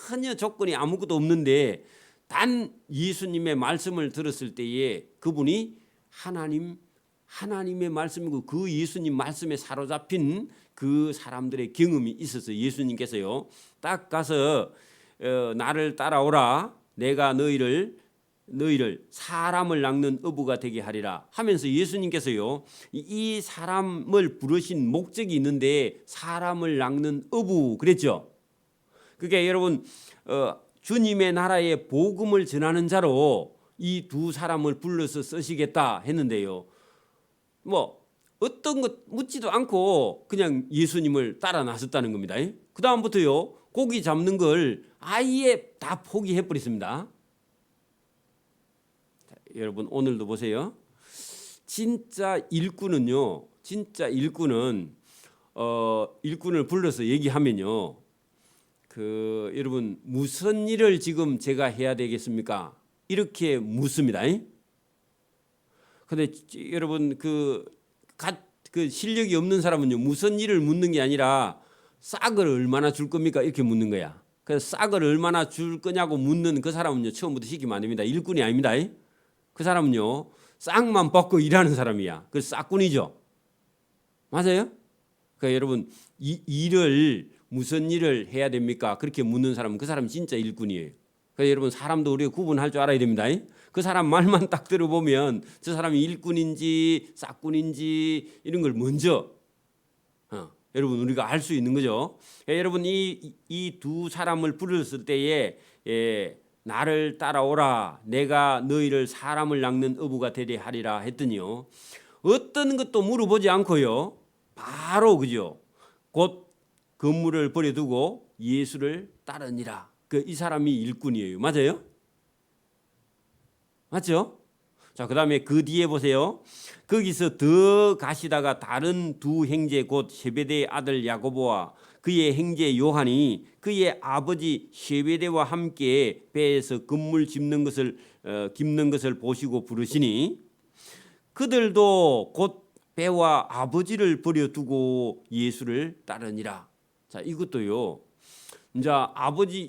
A: 전혀 조건이 아무것도 없는데 단 예수님의 말씀을 들었을 때에 그분이 하나님의 말씀이고 그 예수님 말씀에 사로잡힌 그 사람들의 경험이 있어서 예수님께서요 딱 가서 나를 따라오라. 내가 너희를 사람을 낚는 어부가 되게 하리라 하면서 예수님께서요 이 사람을 부르신 목적이 있는데 사람을 낚는 어부 그랬죠. 그러니까 여러분 주님의 나라의 복음을 전하는 자로 이 두 사람을 불러서 쓰시겠다 했는데요. 어떤 것 묻지도 않고 그냥 예수님을 따라 나섰다는 겁니다. 그 다음부터요 고기 잡는 걸 아예 다 포기해 버렸습니다. 여러분 오늘도 보세요. 진짜 일꾼은 일꾼을 불러서 얘기하면요 여러분 무슨 일을 지금 제가 해야 되겠습니까? 이렇게 묻습니다. 근데 여러분 그 실력이 없는 사람은요 무슨 일을 묻는 게 아니라 싹을 얼마나 줄 겁니까? 이렇게 묻는 거야. 그래서 싹을 얼마나 줄 거냐고 묻는 그 사람은요 처음부터 시키면 안 됩니다. 일꾼이 아닙니다. 그 사람은요 싹만 벗고 일하는 사람이야. 그 싹꾼이죠. 맞아요? 그러니까 여러분 일을 무슨 일을 해야 됩니까? 그렇게 묻는 사람은 그 사람이 진짜 일꾼이에요. 그러니까 여러분 사람도 우리가 구분할 줄 알아야 됩니다. 그 사람 말만 딱 들어보면 저 사람이 일꾼인지 싹꾼인지 이런 걸 먼저 여러분 우리가 알 수 있는 거죠. 여러분 이 두 사람을 부르셨을 때에 나를 따라오라 내가 너희를 사람을 낚는 어부가 되게 하리라 했더니요. 어떤 것도 물어보지 않고요. 바로 그죠. 곧 건물을 버려두고 예수를 따르니라. 이 사람이 일꾼이에요. 맞아요? 맞죠? 자, 그다음에 그 뒤에 보세요. 거기서 더 가시다가 다른 두 형제 곧 세베대의 아들 야고보와 그의 형제 요한이 그의 아버지 세베대와 함께 배에서 건물 깁는 것을 보시고 부르시니 그들도 곧 배와 아버지를 버려두고 예수를 따르니라. 자, 이것도요. 이제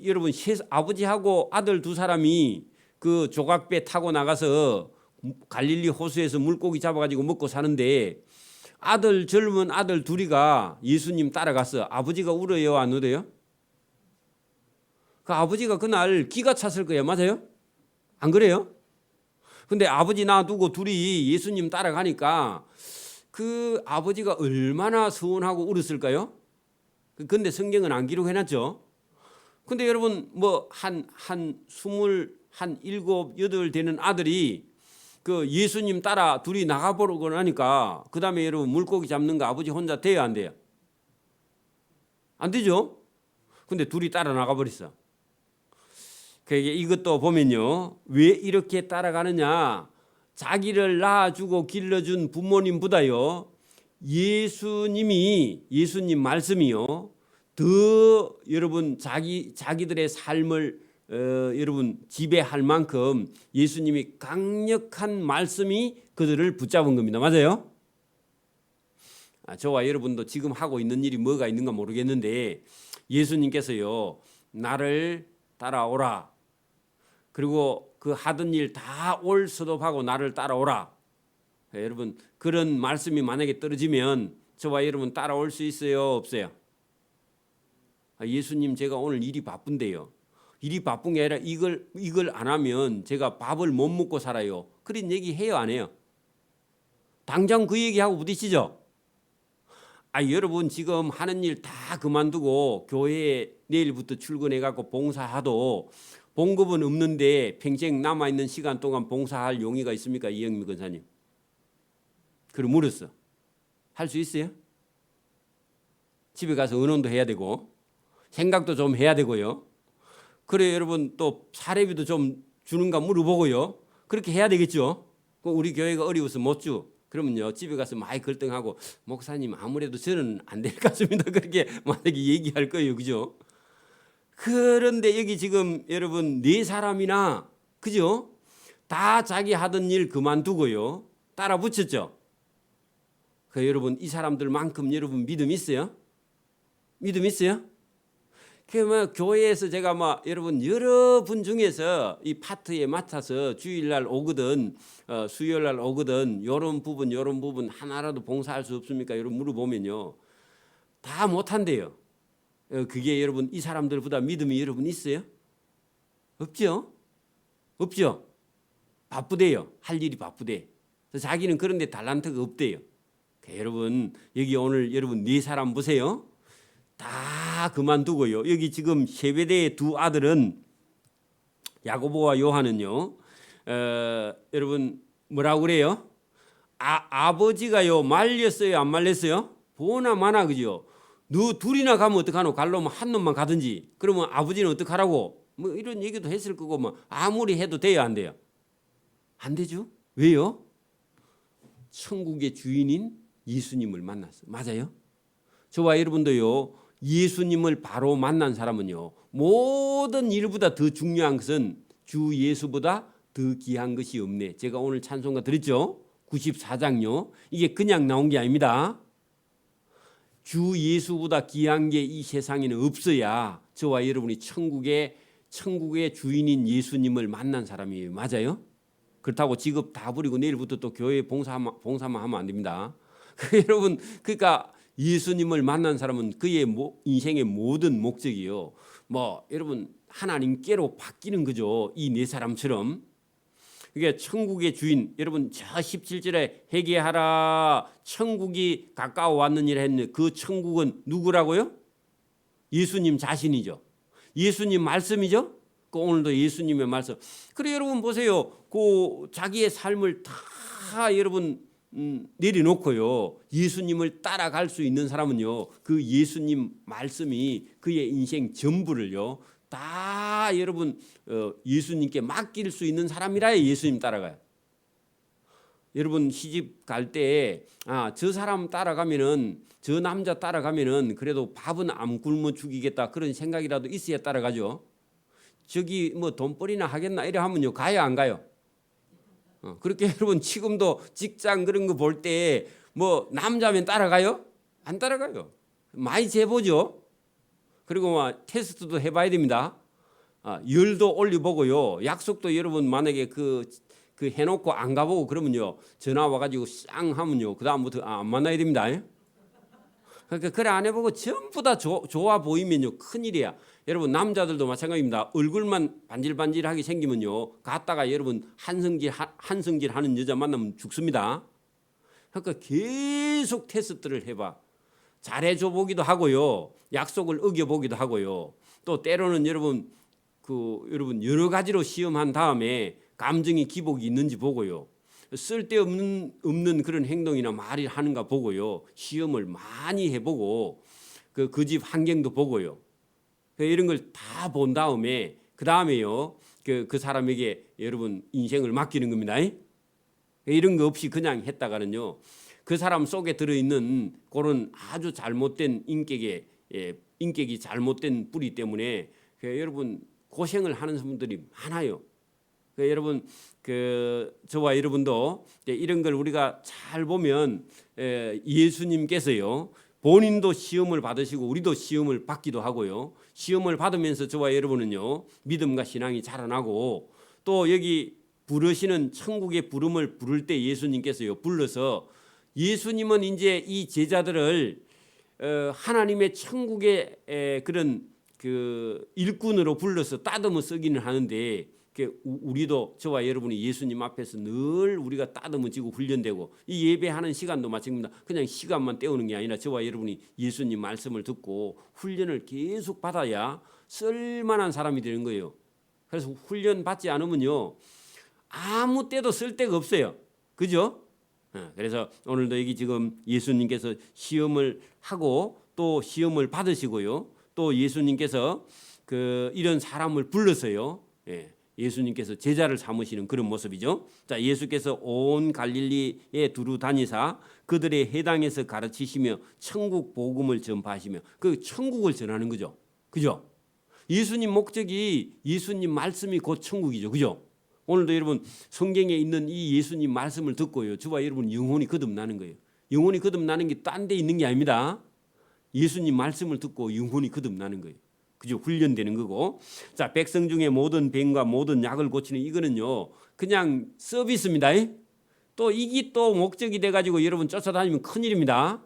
A: 여러분 아버지하고 아들 두 사람이 그 조각배 타고 나가서 갈릴리 호수에서 물고기 잡아가지고 먹고 사는데 젊은 아들 둘이가 예수님 따라갔어. 아버지가 울어요, 안 울어요? 그 아버지가 그날 기가 찼을 거예요, 맞아요? 안 그래요? 근데 아버지 놔두고 둘이 예수님 따라가니까 그 아버지가 얼마나 서운하고 울었을까요? 근데 성경은 안 기록해놨죠. 근데 여러분 한 일곱 여덟 되는 아들이 그 예수님 따라 둘이 나가보려고 하니까 그 다음에 여러분 물고기 잡는 거 아버지 혼자 돼요, 안 돼요? 안 되죠. 근데 둘이 따라 나가버렸어. 이것도 보면요 왜 이렇게 따라가느냐, 자기를 낳아주고 길러준 부모님보다요 예수님 말씀이요 더 여러분 자기들의 삶을 여러분 지배할 만큼 예수님이 강력한 말씀이 그들을 붙잡은 겁니다. 맞아요? 저와 여러분도 지금 하고 있는 일이 뭐가 있는가 모르겠는데 예수님께서요 나를 따라오라. 그리고 그 하던 일 다 올 수도하고 나를 따라오라. 여러분 그런 말씀이 만약에 떨어지면 저와 여러분 따라올 수 있어요, 없어요? 예수님 제가 오늘 일이 바쁜데요. 일이 바쁜 게 아니라 이걸 안 하면 제가 밥을 못 먹고 살아요. 그런 얘기 해요, 안 해요? 당장 그 얘기하고 부딪히죠. 여러분 지금 하는 일 다 그만두고 교회에 내일부터 출근해 갖고 봉사하도 봉급은 없는데 평생 남아있는 시간 동안 봉사할 용의가 있습니까? 이영미 권사님. 그럼 물었어. 할 수 있어요? 집에 가서 의논도 해야 되고 생각도 좀 해야 되고요. 그래 여러분 또 사례비도 좀 주는가 물어보고요. 그렇게 해야 되겠죠. 우리 교회가 어려워서 못 주. 그러면요 집에 가서 많이 갈등하고 목사님 아무래도 저는 안 될 것 같습니다. 그렇게 만약에 얘기할 거예요, 그죠? 그런데 여기 지금 여러분 네 사람이나 그죠? 다 자기 하던 일 그만두고요 따라 붙였죠. 여러분 이 사람들만큼 여러분 믿음 있어요? 믿음 있어요? 교회에서 제가 여러분 여러 분 중에서 이 파트에 맡아서 주일날 오거든 수요일날 오거든 이런 부분 하나라도 봉사할 수 없습니까? 여러분 물어보면요 다 못한대요. 그게 여러분 이 사람들보다 믿음이 여러분 있어요? 없죠? 없죠? 바쁘대요. 할 일이 바쁘대. 자기는 그런데 달란트가 없대요. 여러분 여기 오늘 여러분 네 사람 보세요. 다 그만두고요. 여기 지금 세베대의 두 아들은 야고보와 요한은요. 여러분 뭐라고 그래요? 아버지가요 말렸어요, 안 말렸어요? 보나 마나 그죠? 너 둘이나 가면 어떡하노? 갈려면 한 놈만 가든지. 그러면 아버지는 어떡하라고? 이런 얘기도 했을 거고 아무리 해도 돼요, 안 돼요? 안 되죠? 왜요? 천국의 주인인 예수님을 만났어. 맞아요? 저와 여러분도요 예수님을 바로 만난 사람은요, 모든 일보다 더 중요한 것은 주 예수보다 더 귀한 것이 없네. 제가 오늘 찬송가 드렸죠? 94장요. 이게 그냥 나온 게 아닙니다. 주 예수보다 귀한 게 이 세상에는 없어야 저와 여러분이 천국의 주인인 예수님을 만난 사람이에요. 맞아요? 그렇다고 직업 다 버리고 내일부터 또 교회 봉사만 하면 안 됩니다. 여러분, 그러니까 예수님을 만난 사람은 그의 인생의 모든 목적이요, 여러분 하나님께로 바뀌는 거죠. 이 네 사람처럼. 이게 천국의 주인, 여러분 저 17절에 회개하라 천국이 가까워 왔느니라 했는데 그 천국은 누구라고요? 예수님 자신이죠. 예수님 말씀이죠. 오늘도 예수님의 말씀. 그래 여러분 보세요. 그 자기의 삶을 다 여러분 내려놓고요, 예수님을 따라갈 수 있는 사람은요, 그 예수님 말씀이 그의 인생 전부를요 다 여러분 예수님께 맡길 수 있는 사람이라 예수님 따라가요. 여러분 시집 갈 때 저 사람 따라가면은, 저 남자 따라가면은 그래도 밥은 안 굶어 죽이겠다 그런 생각이라도 있어야 따라가죠. 저기 뭐 돈벌이나 하겠나 이래 하면요 가요 안 가요? 그렇게 여러분 지금도 직장 그런 거 볼 때 뭐 남자면 따라가요? 안 따라가요. 많이 재보죠. 그리고 테스트도 해봐야 됩니다. 열도 올려보고요. 약속도 여러분 만약에 그 해놓고 안 가보고 그러면요 전화 와가지고 쌍 하면요 그 다음부터 안 만나야 됩니다. 그러니까 그래 안 해보고 전부 다 좋아 보이면요 큰일이야. 여러분 남자들도 마찬가지입니다. 얼굴만 반질반질하게 생기면요 갔다가 여러분 한성질 하는 여자 만나면 죽습니다. 그러니까 계속 테스트를 해봐. 잘해줘 보기도 하고요, 약속을 어겨보기도 하고요, 또 때로는 여러분 여러분 여러 가지로 시험한 다음에 감정이 기복이 있는지 보고요, 쓸데없는 그런 행동이나 말을 하는가 보고요, 시험을 많이 해보고 그 집 환경도 보고요, 이런 걸 다 본 다음에 그 다음에요 그 사람에게 여러분 인생을 맡기는 겁니다. 이런 거 없이 그냥 했다가는요 그 사람 속에 들어있는 그런 아주 잘못된 인격이 잘못된 뿌리 때문에 여러분 고생을 하는 분들이 많아요. 여러분 저와 여러분도 이런 걸 우리가 잘 보면 예수님께서요 본인도 시험을 받으시고 우리도 시험을 받기도 하고요, 시험을 받으면서 저와 여러분은요 믿음과 신앙이 자라나고, 또 여기 부르시는 천국의 부름을 부를 때 예수님께서요 불러서, 예수님은 이제 이 제자들을 하나님의 천국의 그런 일꾼으로 불러서 따듬어 쓰기는 하는데, 우리도 저와 여러분이 예수님 앞에서 늘 우리가 따듬어지고 훈련되고, 이 예배하는 시간도 마찬가지입니다. 그냥 시간만 때우는 게 아니라 저와 여러분이 예수님 말씀을 듣고 훈련을 계속 받아야 쓸만한 사람이 되는 거예요. 그래서 훈련 받지 않으면요 아무 때도 쓸 데가 없어요. 그죠? 그래서 오늘도 여기 지금 예수님께서 시험을 하고 또 시험을 받으시고요, 또 예수님께서 이런 사람을 불러서요 예수님께서 제자를 삼으시는 그런 모습이죠. 자, 예수께서 온 갈릴리에 두루 다니사 그들의 회당에서 가르치시며 천국 복음을 전파하시며, 그 천국을 전하는 거죠. 그죠? 예수님 목적이 예수님 말씀이 곧 천국이죠. 그죠? 오늘도 여러분 성경에 있는 이 예수님 말씀을 듣고요 저와 여러분 영혼이 거듭나는 거예요. 영혼이 거듭나는 게 딴 데 있는 게 아닙니다. 예수님 말씀을 듣고 영혼이 거듭나는 거예요. 그죠? 훈련되는 거고. 자, 백성 중에 모든 병과 모든 약을 고치는 이거는요 그냥 서비스입니다. 또 이게 또 목적이 돼가지고 여러분 쫓아다니면 큰일입니다.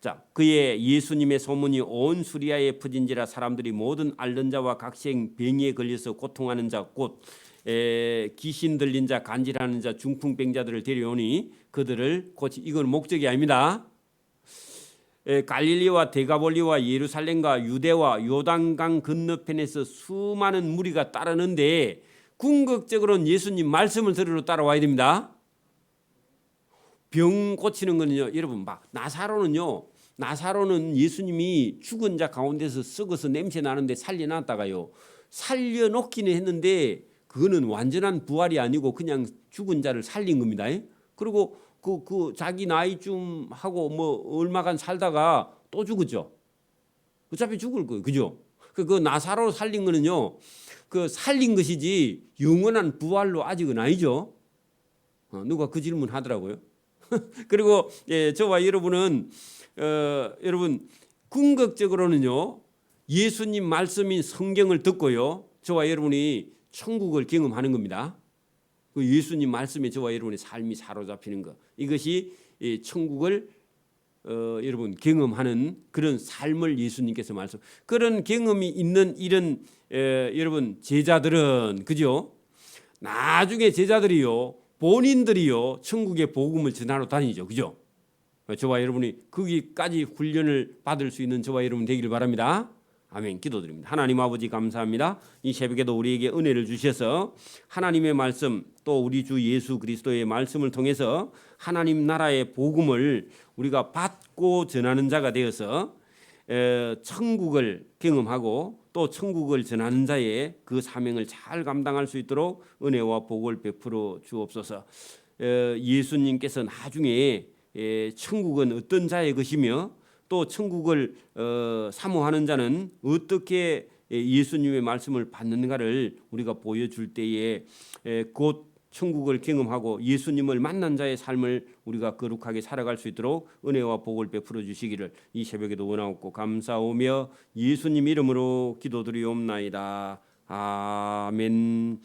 A: 자, 그의 예수님의 소문이 온 수리아에 퍼진지라 사람들이 모든 앓는 자와 각색 병에 걸려서 고통하는 자, 곧 귀신 들린 자, 간질하는 자, 중풍병자들을 데려오니 그들을 고치. 이건 목적이 아닙니다. 갈릴리와 데가볼리와 예루살렘과 유대와 요단강 건너편에서 수많은 무리가 따르는데 궁극적으로는 예수님 말씀을 들으러 따라와야 됩니다. 병 고치는 거는요 여러분 나사로는 예수님이 죽은 자 가운데서 썩어서 냄새 나는데 살려놨다가요 살려놓기는 했는데 그거는 완전한 부활이 아니고 그냥 죽은 자를 살린 겁니다. 그리고 자기 나이쯤 하고 뭐 얼마간 살다가 또 죽었죠. 어차피 죽을 거예요. 그죠? 그 나사로 살린 거는요. 그 살린 것이지 영원한 부활로 아직은 아니죠. 누가 그 질문 하더라고요. 그리고 저와 여러분은 여러분 궁극적으로는요. 예수님 말씀인 성경을 듣고요. 저와 여러분이 천국을 경험하는 겁니다. 그 예수님 말씀에 저와 여러분의 삶이 사로잡히는 것. 이것이 천국을 여러분 경험하는 그런 삶을 예수님께서 말씀. 그런 경험이 있는 이런 여러분 제자들은 그죠? 나중에 제자들이요. 본인들이요. 천국의 복음을 전하러 다니죠. 그죠? 저와 여러분이 거기까지 훈련을 받을 수 있는 저와 여러분 되기를 바랍니다. 아멘. 기도드립니다. 하나님 아버지 감사합니다. 이 새벽에도 우리에게 은혜를 주셔서 하나님의 말씀 또 우리 주 예수 그리스도의 말씀을 통해서 하나님 나라의 복음을 우리가 받고 전하는 자가 되어서 천국을 경험하고 또 천국을 전하는 자의 그 사명을 잘 감당할 수 있도록 은혜와 복을 베풀어 주옵소서. 예수님께서 나중에 천국은 어떤 자의 것이며 또 천국을 사모하는 자는 어떻게 예수님의 말씀을 받는가를 우리가 보여줄 때에 곧 천국을 경험하고 예수님을 만난 자의 삶을 우리가 거룩하게 살아갈 수 있도록 은혜와 복을 베풀어 주시기를 이 새벽에도 원하옵고 감사오며 예수님 이름으로 기도드리옵나이다. 아멘.